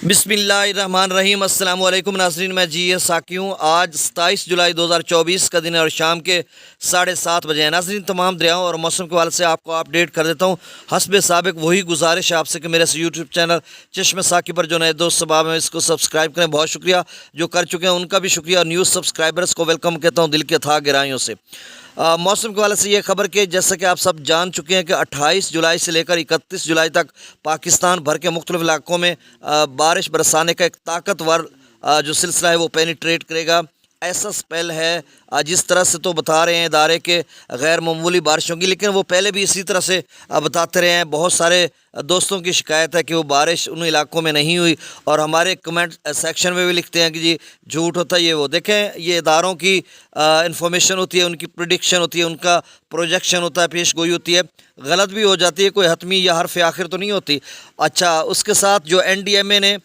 बिस्मिल्लाहिर्रहमानिर्रहीम। अस्सलाम वालेकुम नाज़रीन, मैं जी साकी हूँ। आज 27 जुलाई 2024 का दिन है और शाम के 7:30 बजे हैं। नाज़रीन, तमाम दरियाओं और मौसम के हवाले से आपको अपडेट कर देता हूँ। हस्बे साबिक वही गुजारिश है आपसे कि मेरे यूट्यूब चैनल चश्मे साकी पर जो नए दोस्त सबाब हैं इसको सब्सक्राइब करें। बहुत शुक्रिया, जो कर चुके हैं उनका भी शुक्रिया। न्यूज़ सब्सक्राइबर्स को वेलकम कहता हूँ दिल के अथाह गहराइयों से। मौसम के वाले से ये खबर कि जैसा कि आप सब जान चुके हैं कि 28 जुलाई से लेकर 31 जुलाई तक पाकिस्तान भर के मुख्तलिफ इलाकों में बारिश बरसाने का एक ताकतवर जो सिलसिला है वो पेनिट्रेट करेगा। ऐसा स्पेल है जिस तरह से तो बता रहे हैं इदारे के गैर मामूली बारिश होगी, लेकिन वो पहले भी इसी तरह से बताते रहे हैं। बहुत सारे दोस्तों की शिकायत है कि वो बारिश उन इलाकों में नहीं हुई और हमारे कमेंट सेक्शन में भी लिखते हैं कि जी झूठ होता है ये वो। देखें, ये इदारों की इंफॉर्मेशन होती है, उनकी प्रिडिक्शन होती है, उनका प्रोजेक्शन होता है, पेश गोई होती है, गलत भी हो जाती है, कोई हतमी या हरफ आखिर तो नहीं होती। अच्छा, उसके साथ जो NDMA ने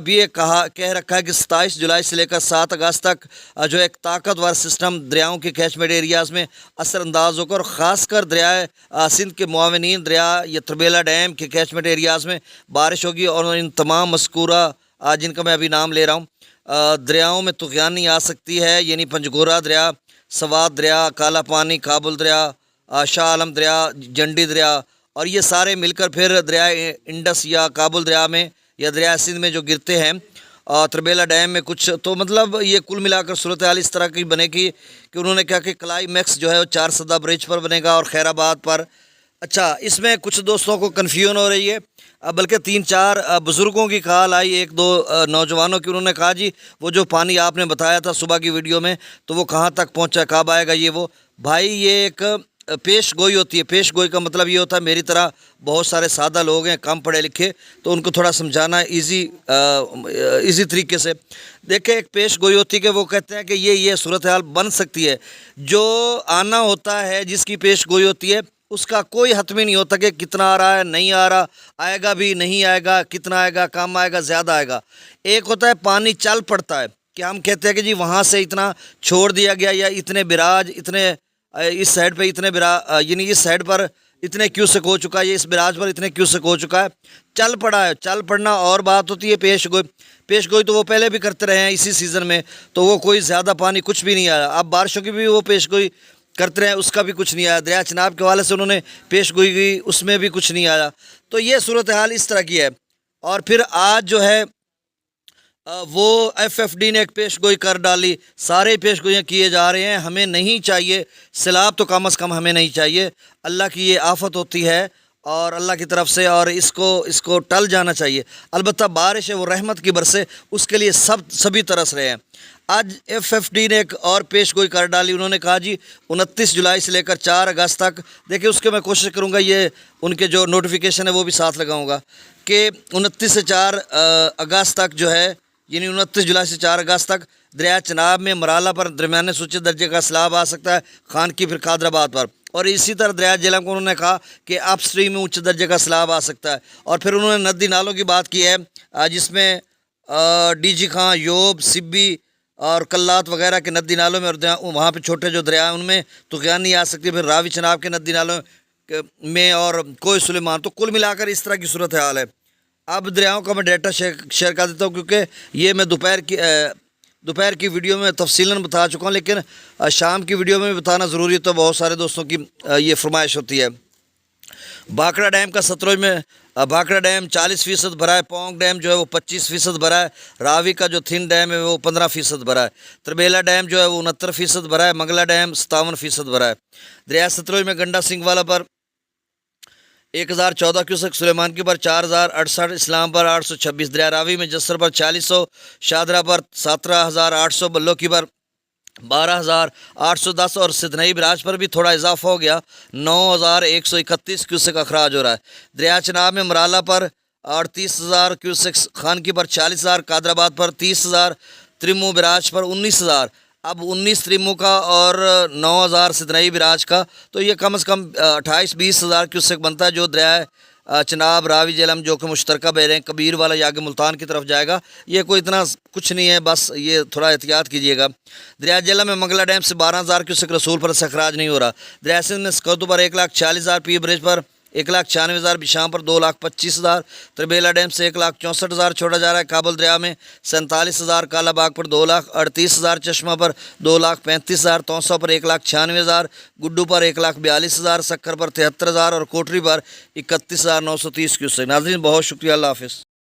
भी ये कह रखा है कि 27 जुलाई से लेकर 7 अगस्त तक जो एक ताकतवर सिस्टम दरियाओं के कैचमेंट एरियाज़ में असरअंदाज होकर, ख़ासकर दरिया सिंध के मुआवनीन दरिया या तरबेला डैम के कैचमेंट एरियाज़ में बारिश होगी और इन तमाम मज़कूरा जिनका मैं अभी नाम ले रहा हूँ दरियाओं में तुग़यानी आ सकती है। यानी पंजगोरा दरिया, सवात दरिया, काला पानी, काबुल दरिया, शाह आलम दरिया, जंडी दरिया और ये सारे मिलकर फिर दरिया इंडस या काबुल दरिया में या दरिया सिंध में जो गिरते हैं तरबेला डैम में कुछ, तो मतलब ये कुल मिलाकर सूरत हाल इस तरह की बनेगी कि उन्होंने कहा कि क्लाइमैक्स जो है वो 4 सदा ब्रिज पर बनेगा और खैराबाद पर। अच्छा, इसमें कुछ दोस्तों को कन्फ्यूजन हो रही है, बल्कि 3-4 बुज़ुर्गों की कॉल आई, 1-2 नौजवानों की। उन्होंने कहा जी वो जो पानी आपने बताया था सुबह की वीडियो में तो वो कहाँ तक पहुँचा, कब आएगा ये वो। भाई ये एक पेश गोई होती है। पेश गोई का मतलब ये होता है, मेरी तरह बहुत सारे सादा लोग हैं कम पढ़े लिखे, तो उनको थोड़ा समझाना इजी तरीके से। देखें, एक पेश गोई होती है कि वो कहते हैं कि ये सूरत हाल बन सकती है। जो आना होता है, जिसकी पेश गोई होती है, उसका कोई हतमी नहीं होता कि कितना आ रहा है, नहीं आ रहा, आएगा भी नहीं आएगा, कितना आएगा, कम आएगा, ज़्यादा आएगा। एक होता है पानी चल पड़ता है कि हम कहते हैं कि जी वहाँ से इतना छोड़ दिया गया या इतने बिराज, इतने इस साइड पे इतने यानी इस साइड पर इतने क्यूसेक हो चुका है, ये इस बिराज पर इतने क्यूसेक हो चुका है, चल पड़ा है। चल पड़ना और बात होती है पेश गोई। पेश गोई तो वो पहले भी करते रहे हैं इसी सीज़न में, तो वो कोई ज़्यादा पानी कुछ भी नहीं आया। अब बारिशों की भी वो पेश गोई करते रहे, उसका भी कुछ नहीं आया। दरिया चिनाब के हवाले से उन्होंने पेश गोई की, उसमें भी कुछ नहीं आया। तो ये सूरत हाल इस तरह की है। और फिर आज जो है वो FFD ने एक पेश गोई कर डाली, सारे पेश गोइयाँ किए जा रहे हैं। हमें नहीं चाहिए सैलाब, तो कम अज़ कम हमें नहीं चाहिए। अल्लाह की ये आफत होती है और अल्लाह की तरफ से, और इसको टल जाना चाहिए। अलबत्ता बारिश है वो रहमत की बरसे, उसके लिए सभी तरस रहे हैं। आज FFD ने एक और पेश गोई कर डाली। उन्होंने कहा जी 29 जुलाई से लेकर 4 अगस्त तक, देखिए उसके मैं कोशिश करूँगा ये उनके जो नोटिफिकेशन है वो भी साथ लगाऊँगा कि 29 से 4 अगस्त तक जो है, यानी 29 जुलाई से 4 अगस्त तक दरिया चनाब में मराला पर दरमियाने सूचे दर्जे का सैलाब आ सकता है, खान की फिर कादराबाद पर। और इसी तरह दरिया जेलम को उन्होंने कहा कि अप स्ट्रीम में उच्च दर्जे का सैलाब आ सकता है। और फिर उन्होंने नदी नालों की बात की है, जिसमें DG खां, योब, सिब्बी और कल्लात वगैरह के नदी नालों में और वहाँ पर छोटे जो दरिया उनमें तुग़यानी आ सकती है। फिर रावी चनाब के नदी नालों में और कोई सुलेमान। तो कुल मिलाकर इस तरह की सूरत हाल है। अब दरियाओं का मैं डाटा शेयर कर देता हूँ, क्योंकि ये मैं दोपहर की वीडियो में तफसीलन बता चुका हूँ, लेकिन शाम की वीडियो में भी बताना ज़रूरी है, तो बहुत सारे दोस्तों की ये फरमाइश होती है। भाखड़ा डैम का सतलुज में भाखड़ा डैम 40% भरा है। पोंग डैम जो है वो 25% भरा है। रावी का जो थिन डैम है वो 15% भरा है। तरबेला डैम जो है वो 69% भरा है। मंगला डैम 57% भरा है। दरिया सतलुज में गंडा सिंह वाला पर 1014 क्यूसेक, सुलेमान की पर 4068, इस्लाम पर 826, दरिया रावी में जसर पर 4600, शादरा पर 17800, बल्लो की पर 12810 और सिधनई बिराज पर भी थोड़ा इजाफा हो गया, 9131 क्यूसेक अखराज हो रहा है। दरिया चनाब में मराला पर 38000 क्यूसेक, खान की पर 40000, कादराबाद पर 30000, त्रिमू बिराज पर 19000। अब 19 त्रिमू का और 9000 सिधनई बिराज का, तो ये कम से कम 28-20 हज़ार क्यूसेक बनता है, जो दरिया चनाब, रावी जेलम जो कि मुश्तरका बह रहे हैं, कबीर वाला या आगे मुल्तान की तरफ जाएगा। ये कोई इतना कुछ नहीं है, बस ये थोड़ा एहतियात कीजिएगा। दरिया जेलम में मंगला डैम से 12000 क्यूसेक रसूल पर से अखराज नहीं हो रहा। दरिया सिंध में स्कर्दू पर 1,40,000, पी ब्रिज पर 1,96,000, बिशाम पर 2,25,000, त्रिबेला डैम से 1,64,000 छोड़ा जा रहा है, काबुल दरिया में 47,000, कालाबाग पर 2,38,000, चश्मा पर 2,35,000, तौसा पर 1,96,000, गुड्डू पर 1,42,000, सक्कर पर 73,000 और कोटरी पर 31,930 क्यूसेक। नाज़रीन बहुत शुक्रिया, अल्लाह हाफ़िज़।